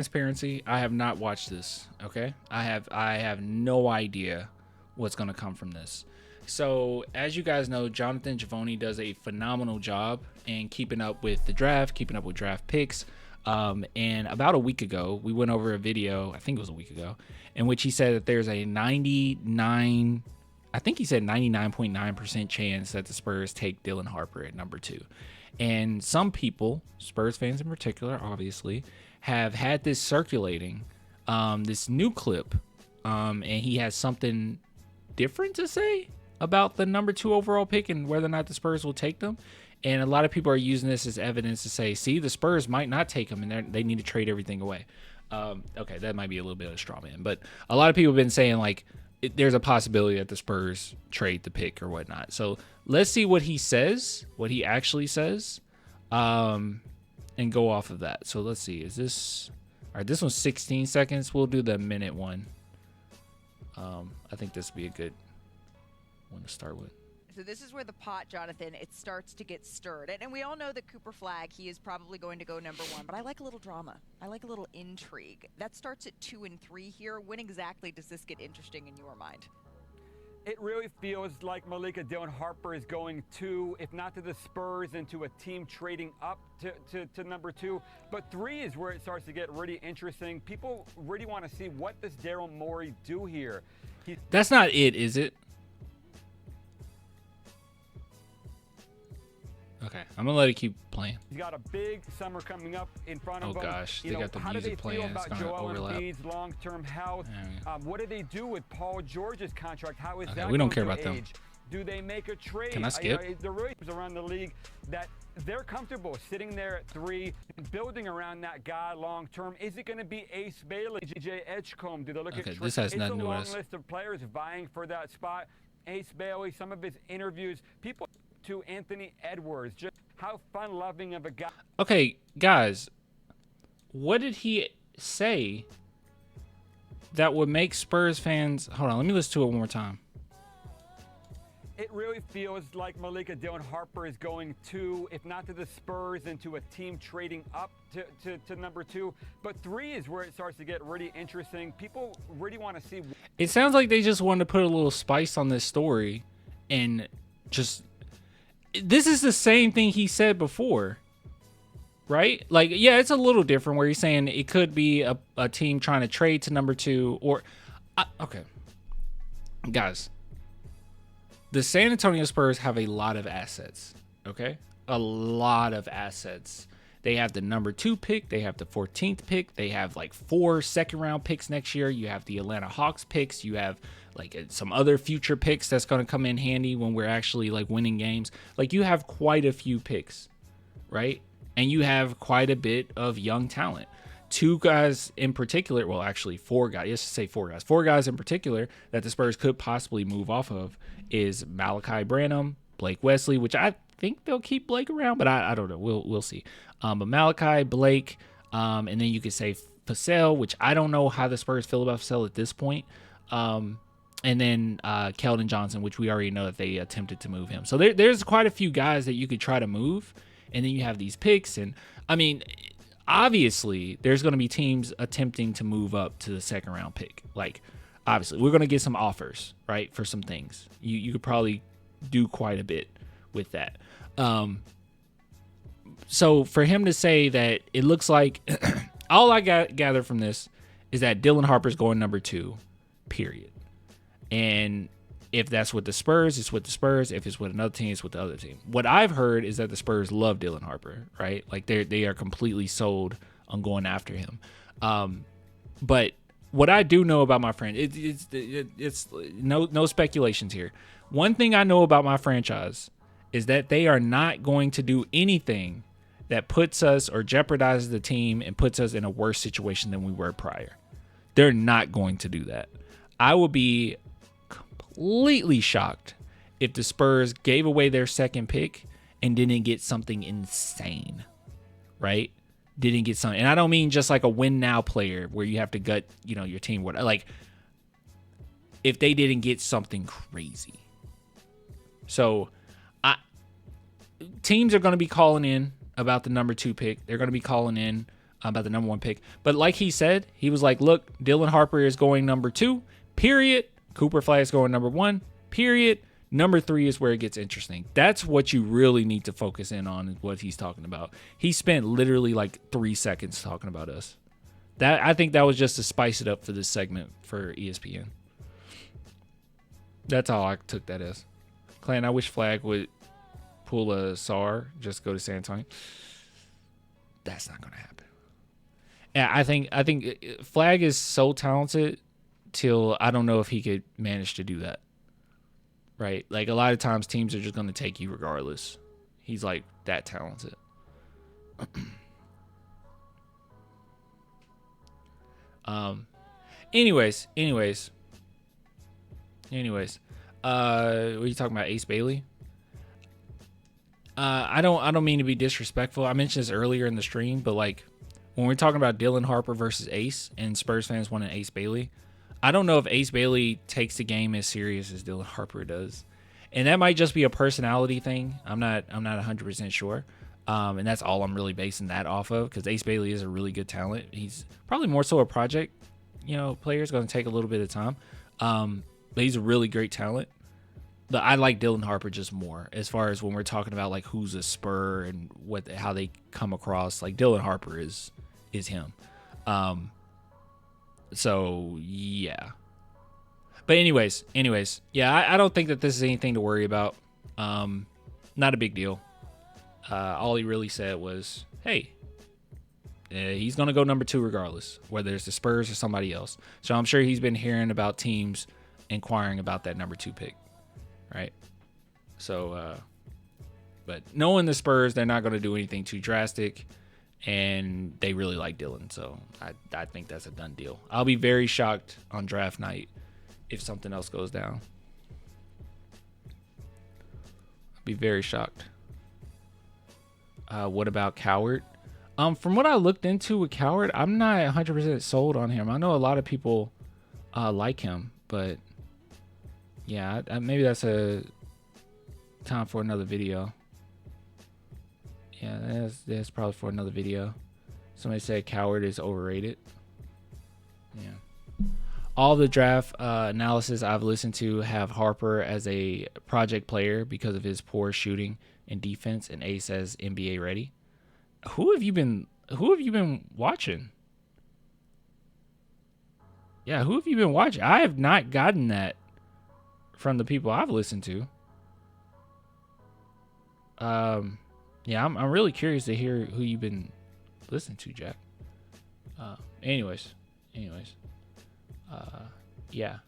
Transparency, I have not watched this. Okay, I have no idea what's going to come from this. So as you guys know, Jonathan Givony does a phenomenal job in keeping up with the draft, keeping up with draft picks. And about a week ago, we went over a video, I think it was a week ago, in which he said that there's a 99, I think he said 99.9% chance that the Spurs take Dylan Harper at number 2. And some people, Spurs fans in particular, obviously, have had this circulating, this new clip, and he has something different to say about the number 2 overall pick and whether or not the Spurs will take them. And a lot of people are using this as evidence to say, see, the Spurs might not take them and they need to trade everything away. Okay, that might be a little bit of a straw man, but a lot of people have been saying like there's a possibility that the Spurs trade the pick or whatnot. So let's see what he says, what he actually says, and go off of that. So let's see, is this all right? This one's 16 seconds. We'll do the minute one. I think this would be a good one to start with. So this is where the pot, Jonathan, it starts to get stirred. And we all know that Cooper Flagg, he is probably going to go number 1, but I like a little drama. I like a little intrigue. That starts at 2 and 3 here. When exactly does this get interesting in your mind? It really feels like Malika Dylan Harper is going to, if not to the Spurs, into a team trading up to number 2. But 3 is where it starts to get really interesting. People really want to see what does Daryl Morey do here. That's not it, is it? Okay, I'm gonna let it keep playing. He's got a big summer coming up in front of him. Oh gosh, they got the music playing. It's gonna overlap. Embiid's long-term health? What do they do with Paul George's contract? How is that? We don't care about them. Do they make a trade? Can I skip? There really is around the league that they're comfortable sitting there at 3, building around that guy long-term. Is it going to be Ace Bailey, J.J. Edgecombe? Do they look at trades? This has It's nothing a to do with long us. list of players vying for that spot. Ace Bailey, some of his interviews, people to Anthony Edwards, just how fun-loving of a guy. Okay, guys, what did he say that would make Spurs fans... Hold on, let me listen to it one more time. It really feels like Malika Dylan Harper is going to, if not to the Spurs, into a team trading up to number 2. But 3 is where it starts to get really interesting. People really want to see. It sounds like they just wanted to put a little spice on this story and just... This is the same thing he said before, right? Like, yeah, it's a little different where he's saying it could be a team trying to trade to number 2 or... okay. Guys, the San Antonio Spurs have a lot of assets, okay? A lot of assets. They have the number 2 pick. They have the 14th pick. They have like 4 second-round picks next year. You have the Atlanta Hawks picks. You have like some other future picks that's going to come in handy when we're actually like winning games. Like you have quite a few picks, right? And you have quite a bit of young talent. 2 guys in particular, well, actually 4 guys, let's just say 4 guys. 4 guys in particular that the Spurs could possibly move off of is Malachi Branham, Blake Wesley, which I think they'll keep Blake around, but I don't know. We'll see. But Malachi, Blake, and then you could say Vassell, which I don't know how the Spurs feel about Vassell at this point. And then Keldon Johnson, which we already know that they attempted to move him. So there's quite a few guys that you could try to move. And then you have these picks. And, I mean, obviously, there's going to be teams attempting to move up to the second-round pick. Like, obviously, we're going to get some offers, right, for some things. You could probably do quite a bit with that. So for him to say that it looks like all I gather from this is that Dylan Harper's going number 2, period. And if that's with the Spurs, it's with the Spurs. If it's with another team, it's with the other team. What I've heard is that the Spurs love Dylan Harper, right? Like they are completely sold on going after him. But what I do know about my friend, it's no speculations here. One thing I know about my franchise is that they are not going to do anything that puts us or jeopardizes the team and puts us in a worse situation than we were prior. They're not going to do that. I would be completely shocked if the Spurs gave away their second pick and didn't get something insane, right? Didn't get something. And I don't mean just like a win now player where you have to gut, your team. Like if they didn't get something crazy. So teams are going to be calling in about the number 2 pick. They're going to be calling in about the number 1 pick. But like he said, he was like, look, Dylan Harper is going number 2, period. Cooper Flag is going number 1, period. Number 3 is where it gets interesting. That's what you really need to focus in on, is what he's talking about. He spent literally like 3 seconds talking about us. I think that was just to spice it up for this segment for ESPN. That's all I took that as. Clan, I wish Flag would pull a SAR, just go to San Antonio. That's not going to happen. And I think Flag is so talented till I don't know if he could manage to do that. Right? Like, a lot of times teams are just going to take you regardless. He's like that talented. Anyways. What are you talking about, Ace Bailey? I don't mean to be disrespectful. I mentioned this earlier in the stream, but like when we're talking about Dylan Harper versus Ace and Spurs fans wanting Ace Bailey, I don't know if Ace Bailey takes the game as serious as Dylan Harper does. And that might just be a personality thing. I'm not 100% sure. And that's all I'm really basing that off of, because Ace Bailey is a really good talent. He's probably more so a project, player. It's going to take a little bit of time. But he's a really great talent. But I like Dylan Harper just more as far as when we're talking about like who's a Spur and how they come across. Like, Dylan Harper is him. So yeah. But anyways, yeah, I don't think that this is anything to worry about. Not a big deal. All he really said was, hey, he's going to go number 2 regardless, whether it's the Spurs or somebody else. So I'm sure he's been hearing about teams inquiring about that number 2 pick, right? So, but knowing the Spurs, they're not going to do anything too drastic, and they really like Dylan. So I think that's a done deal. I'll be very shocked on draft night if something else goes down. I'll be very shocked. What about Coward? From what I looked into with Coward, I'm not 100% sold on him. I know a lot of people like him, but yeah, maybe that's a time for another video. Yeah, that's probably for another video. Somebody said Coward is overrated. Yeah. All the draft analysis I've listened to have Harper as a project player because of his poor shooting and defense, and Ace as NBA ready. Who have you been watching? Yeah, who have you been watching? I have not gotten that from the people I've listened to. Yeah, I'm really curious to hear who you've been listening to, Jack. Anyways, yeah.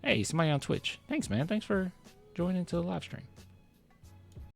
Hey, somebody on Twitch. Thanks, man. Thanks for joining to the live stream.